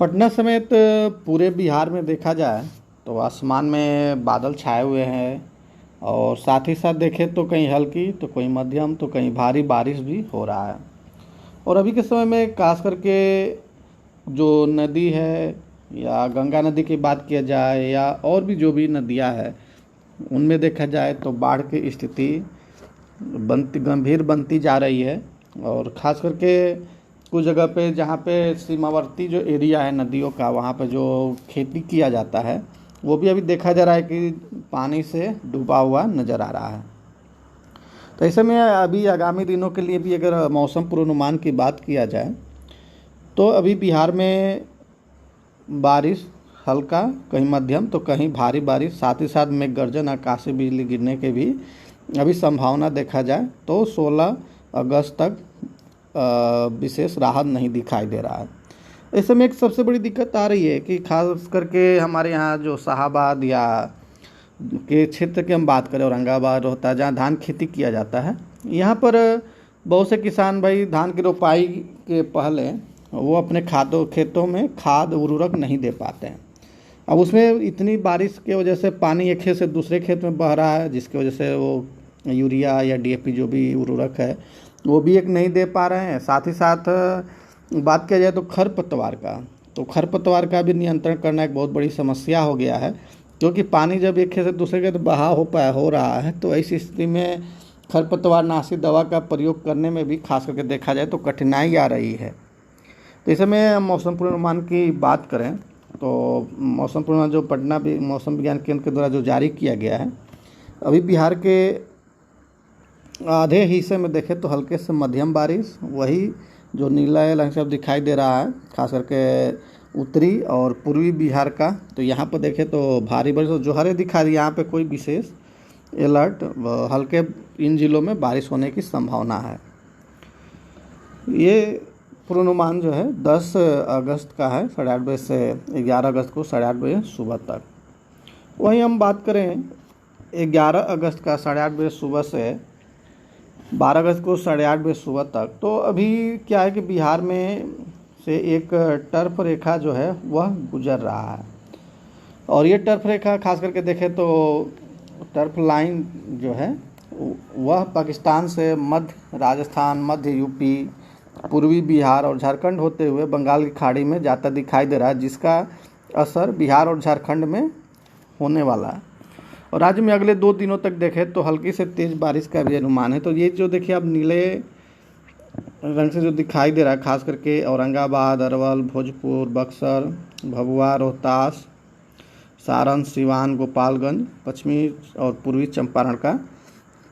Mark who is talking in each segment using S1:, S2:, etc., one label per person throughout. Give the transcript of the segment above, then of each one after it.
S1: पटना समेत पूरे बिहार में देखा जाए तो आसमान में बादल छाए हुए हैं और साथ ही साथ देखें तो कहीं हल्की तो कहीं मध्यम तो कहीं भारी बारिश भी हो रहा है। और अभी के समय में खास करके जो नदी है या गंगा नदी की बात किया जाए या और भी जो भी नदियां हैं उनमें देखा जाए तो बाढ़ की स्थिति गंभीर बनती जा रही है। और ख़ास करके कुछ जगह पे जहाँ पे सीमावर्ती जो एरिया है नदियों का वहाँ पे जो खेती किया जाता है वो भी अभी देखा जा रहा है कि पानी से डूबा हुआ नज़र आ रहा है। तो ऐसे में अभी आगामी दिनों के लिए भी अगर मौसम पूर्वानुमान की बात किया जाए तो अभी बिहार में बारिश हल्का कहीं मध्यम तो कहीं भारी बारिश साथ ही साथ मेघ गर्जन आकाशीय बिजली गिरने के भी अभी संभावना देखा जाए तो 16 अगस्त तक विशेष राहत नहीं दिखाई दे रहा है। ऐसे में एक सबसे बड़ी दिक्कत आ रही है कि खास करके हमारे यहाँ जो शाहाबाद या के क्षेत्र की हम बात करें औरंगाबाद रोहता जहाँ धान खेती किया जाता है, यहाँ पर बहुत से किसान भाई धान की रोपाई के पहले वो अपने खेतों में खाद उर्वरक नहीं दे पाते हैं। अब उसमें इतनी बारिश की वजह से पानी एक खेत से दूसरे खेत में बह रहा है जिसकी वजह से वो यूरिया या डीएपी जो भी उर्वरक है वो भी एक नहीं दे पा रहे हैं। साथ ही साथ बात किया जाए तो खरपतवार का भी नियंत्रण करना एक बहुत बड़ी समस्या हो गया है, क्योंकि पानी जब एक खेत से दूसरे खेत बहाव हो रहा है तो ऐसी स्थिति में खरपतवार नाशी दवा का प्रयोग करने में भी खास करके देखा जाए तो कठिनाई आ रही है। तो इस समय हम मौसम पूर्वानुमान की बात करें तो मौसम पूर्वानुमान जो पटना मौसम विज्ञान केंद्र के द्वारा जो जारी किया गया है, अभी बिहार के आधे हिस्से में देखें तो हल्के से मध्यम बारिश, वही जो नीला रंग से दिखाई दे रहा है खास करके उत्तरी और पूर्वी बिहार का, तो यहाँ पर देखें तो भारी बारिश जो हरे दिखा रही है यहाँ पे कोई विशेष अलर्ट हल्के इन जिलों में बारिश होने की संभावना है। ये पूर्वानुमान जो है 10 अगस्त का है 8:30 से 11 अगस्त को 8:30 सुबह तक। वहीं हम बात करें 11 अगस्त का 8:30 सुबह से 12 अगस्त को 8:30 सुबह तक, तो अभी क्या है कि बिहार में से एक टर्फ रेखा जो है वह गुजर रहा है। और ये टर्फ रेखा खास करके देखें तो टर्फ लाइन जो है वह पाकिस्तान से मध्य राजस्थान, मध्य यूपी, पूर्वी बिहार और झारखंड होते हुए बंगाल की खाड़ी में जाता दिखाई दे रहा है, जिसका असर बिहार और झारखंड में होने वाला है। और राज्य में अगले 2 दिनों तक देखें तो हल्की से तेज़ बारिश का भी अनुमान है। तो ये जो देखिए अब नीले रंग से जो दिखाई दे रहा है खास करके औरंगाबाद, अरवल, भोजपुर, बक्सर, भभुआ, रोहतास, सारण, सिवान, गोपालगंज, पश्चिमी और पूर्वी चंपारण का,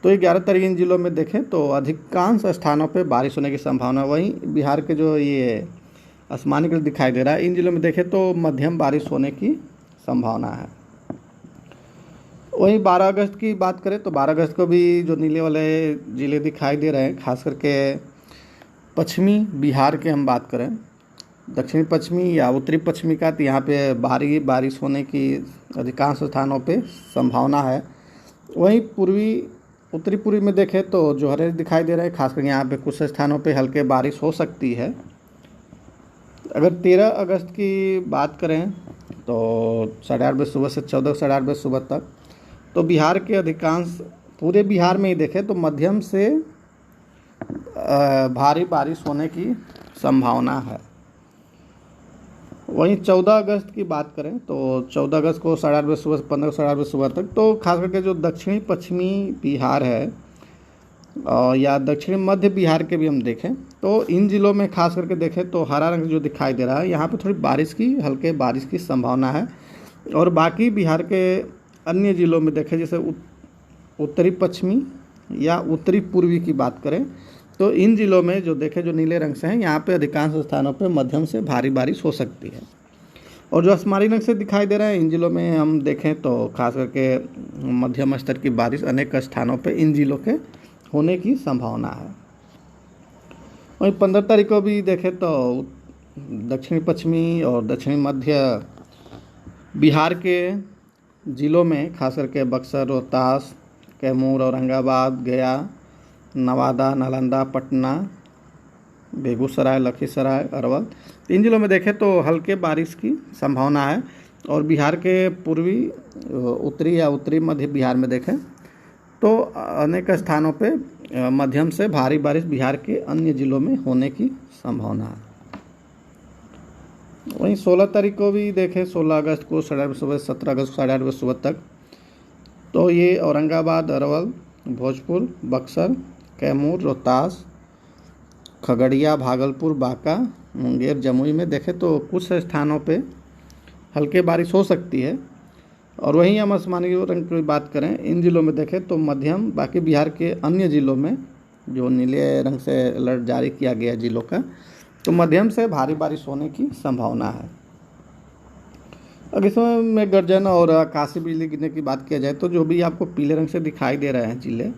S1: तो ये 11 तारीख इन जिलों में देखें तो अधिकांश स्थानों पे बारिश होने की संभावना। वहीं बिहार के जो ये आसमानी कलर दिखाई दे रहा है इन जिलों में देखें तो मध्यम बारिश होने की संभावना है। वहीं 12 अगस्त की बात करें तो 12 अगस्त को भी जो नीले वाले ज़िले दिखाई दे रहे हैं खास करके पश्चिमी बिहार के हम बात करें, दक्षिणी पश्चिमी या उत्तरी पश्चिमी का, तो यहाँ पे भारी बारिश होने की अधिकांश स्थानों पे संभावना है। वहीं उत्तरी पूर्वी में देखें तो जो हरे दिखाई दे रहे हैं खास करके यहाँ पे कुछ स्थानों पे हल्के बारिश हो सकती है। अगर 13 अगस्त की बात करें तो 8:30 सुबह से 14 सुबह तक, तो बिहार के अधिकांश पूरे बिहार में ही देखें तो मध्यम से भारी बारिश होने की संभावना है। वहीं 14 अगस्त की बात करें तो 14 अगस्त को 8:30 सुबह से 15 8:30 सुबह तक, तो खास करके जो दक्षिणी पश्चिमी बिहार है या दक्षिणी मध्य बिहार के भी हम देखें तो इन जिलों में खास करके देखें तो हरा रंग जो दिखाई दे रहा है यहाँ पे थोड़ी हल्के बारिश की संभावना है। और बाकी बिहार के अन्य जिलों में देखें जैसे उत्तरी पश्चिमी या उत्तरी पूर्वी की बात करें तो इन जिलों में जो देखें जो नीले रंग से हैं यहाँ पे अधिकांश स्थानों पे मध्यम से भारी बारिश हो सकती है। और जो आसमानी रंग से दिखाई दे रहा है इन जिलों में हम देखें तो खास करके मध्यम स्तर की बारिश अनेक स्थानों पे इन जिलों के होने की संभावना है। वहीं 15 तारीख को भी देखें तो दक्षिणी पश्चिमी और दक्षिणी मध्य बिहार के ज़िलों में खास करके बक्सर, रोहतास, कैमूर, औरंगाबाद, गया, नवादा, नालंदा, पटना, बेगूसराय, लखीसराय, अरवल। इन जिलों में देखें तो हल्के बारिश की संभावना है। और बिहार के पूर्वी, उत्तरी या उत्तरी मध्य बिहार में देखें तो अनेक स्थानों पे मध्यम से भारी बारिश बिहार के अन्य जिलों में होने की संभावना है। वहीं 16 तारीख को भी देखें, 16 अगस्त को 8:30 सुबह, 17 अगस्त को 8:30 सुबह तक, तो ये औरंगाबाद, अरवल, भोजपुर, बक्सर, कैमूर, रोहतास, खगड़िया, भागलपुर, बांका, मुंगेर, जमुई में देखें तो कुछ स्थानों पे हल्के बारिश हो सकती है। और वहीं हम आसमानी रंग की बात करें, इन जिलों में देखें तो मध्यम, बाकी बिहार के अन्य जिलों में जो नीले रंग से अलर्ट जारी किया गया जिलों का, तो मध्यम से भारी बारिश होने की संभावना है। अगर इसमें में गर्जन और आकाशीय बिजली गिरने की बात किया जाए तो जो भी आपको पीले रंग से दिखाई दे रहे हैं जिले,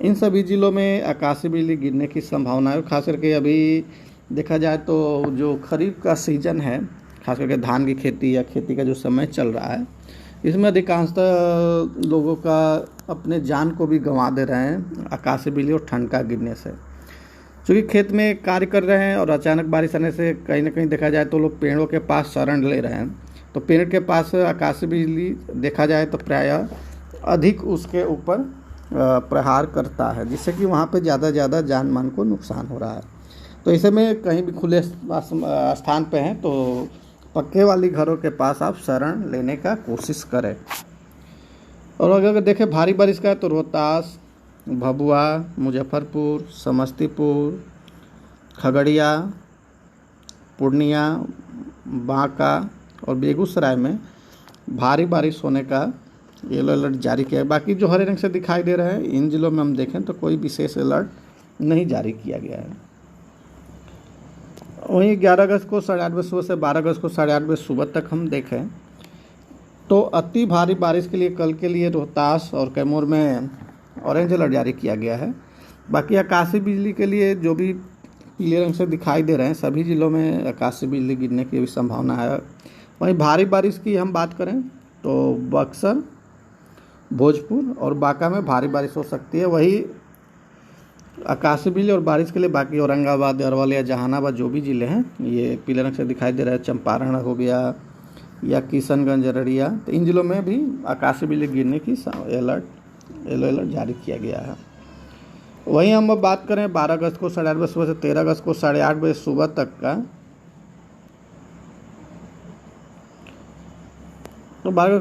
S1: इन सभी जिलों में आकाशीय बिजली गिरने की संभावना है। खास करके अभी देखा जाए तो जो खरीफ का सीजन है, खास करके धान की खेती या खेती का जो समय चल रहा है, इसमें अधिकांशतः लोगों का अपने जान को भी गंवा दे रहे हैं आकाशीय बिजली और ठंड का गिरने से। क्योंकि खेत में कार्य कर रहे हैं और अचानक बारिश आने से कहीं ना कहीं देखा जाए तो लोग पेड़ों के पास शरण ले रहे हैं, तो पेड़ के पास आकाशीय बिजली देखा जाए तो प्रायः अधिक उसके ऊपर प्रहार करता है, जिससे कि वहाँ पे ज़्यादा जान माल को नुकसान हो रहा है। तो ऐसे में कहीं भी खुले स्थान पे हैं तो पक्के वाली घरों के पास आप शरण लेने का कोशिश करें। और अगर देखें भारी बारिश का है तो रोहतास, भभुआ, मुजफ्फरपुर, समस्तीपुर, खगड़िया, पूर्णिया, बांका और बेगूसराय में भारी बारिश होने का येलो अलर्ट जारी किया है। बाकी जो हरे रंग से दिखाई दे रहे हैं इन जिलों में हम देखें तो कोई विशेष अलर्ट नहीं जारी किया गया है। वहीं 11 अगस्त को 8:30 सुबह से 12 अगस्त को 8:30 सुबह तक हम देखें तो अति भारी बारिश के लिए कल के लिए रोहतास और कैमूर में ऑरेंज अलर्ट जारी किया गया है। बाकी आकाशीय बिजली के लिए जो भी पीले रंग से दिखाई दे रहे हैं सभी जिलों में आकाशीय बिजली गिरने की भी संभावना है। वहीं भारी बारिश की हम बात करें तो बक्सर, भोजपुर और बांका में भारी बारिश हो सकती है। वही आकाशीय बिजली और बारिश के लिए बाकी औरंगाबाद, अरवल या जहानाबाद जो भी ज़िले हैं ये पीले रंग से दिखाई दे रहा है, चंपारण हो गया या किशनगंज, अररिया, तो इन जिलों में भी आकाशीय बिजली गिरने की येलो अलर्ट जारी किया गया है। वहीं हम अब बात करें 12 अगस्त को 8:30 सुबह से 13 अगस्त को 8:30 सुबह तक का, तो 12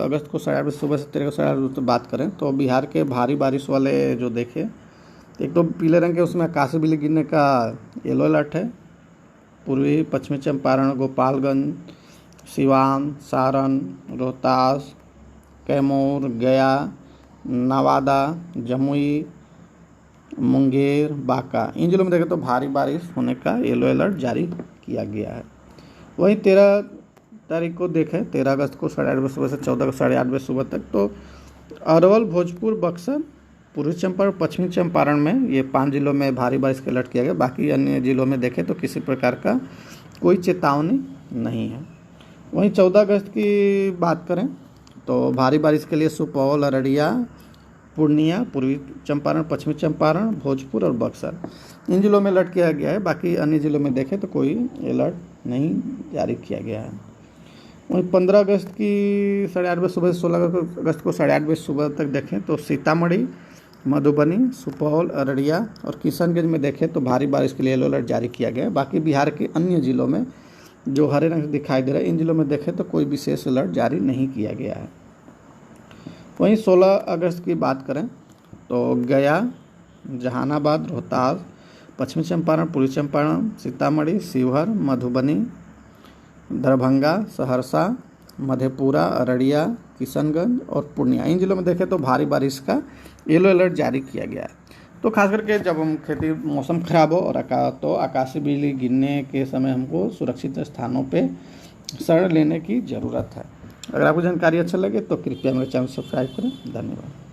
S1: अगस्त को 8:30 सुबह से 13 अगस्त 8:30 तक बात करें तो बिहार के भारी बारिश वाले जो देखे, एक तो पीले रंग के उसमें आकाशीय बिजली गिरने का येलो अलर्ट है। पूर्वी पश्चिमी चंपारण, गोपालगंज, सिवान, सारण, रोहतास, कैमूर, गया, नवादा, जमुई, मुंगेर, बांका, इन जिलों में देखें तो भारी बारिश होने का येलो अलर्ट जारी किया गया है। वहीं 13 तारीख को देखें, 13 अगस्त को 8:30 सुबह से 14 अगस्त 8:30 सुबह तक, तो अरवल, भोजपुर, बक्सर, पूर्वी चंपारण, पश्चिमी चंपारण में ये 5 जिलों में भारी बारिश का अलर्ट किया गया। बाकी अन्य जिलों में देखें तो किसी प्रकार का कोई चेतावनी नहीं है। वहीं 14 अगस्त की बात करें तो भारी बारिश के लिए सुपौल, अररिया, पूर्णिया, पूर्वी चंपारण, पश्चिमी चंपारण, भोजपुर और बक्सर, इन जिलों में अलर्ट किया गया है। बाकी अन्य जिलों में देखें तो कोई अलर्ट नहीं जारी किया गया है। वहीं 15 अगस्त की 8:30 सुबह से 16 अगस्त को 8:30 सुबह तक देखें तो सीतामढ़ी, मधुबनी, सुपौल, अररिया और किशनगंज में देखें तो भारी बारिश के लिए येलो अलर्ट जारी किया गया है। बाकी बिहार के अन्य जिलों में जो हरे रंग से दिखाई दे रहा है इन जिलों में देखें तो कोई विशेष अलर्ट जारी नहीं किया गया है। वहीं 16 अगस्त की बात करें तो गया, जहानाबाद, रोहतास, पश्चिमी चंपारण, पूर्वी चंपारण, सीतामढ़ी, शिवहर, मधुबनी, दरभंगा, सहरसा, मधेपुरा, अररिया, किशनगंज और पूर्णिया, इन जिलों में देखें तो भारी बारिश का येलो अलर्ट जारी किया गया है। तो खास करके जब हम खेती मौसम खराब हो और तो आकाशीय बिजली गिरने के समय हमको सुरक्षित स्थानों पे शरण लेने की ज़रूरत है। अगर आपको जानकारी अच्छा लगे तो कृपया मेरे चैनल सब्सक्राइब करें। धन्यवाद।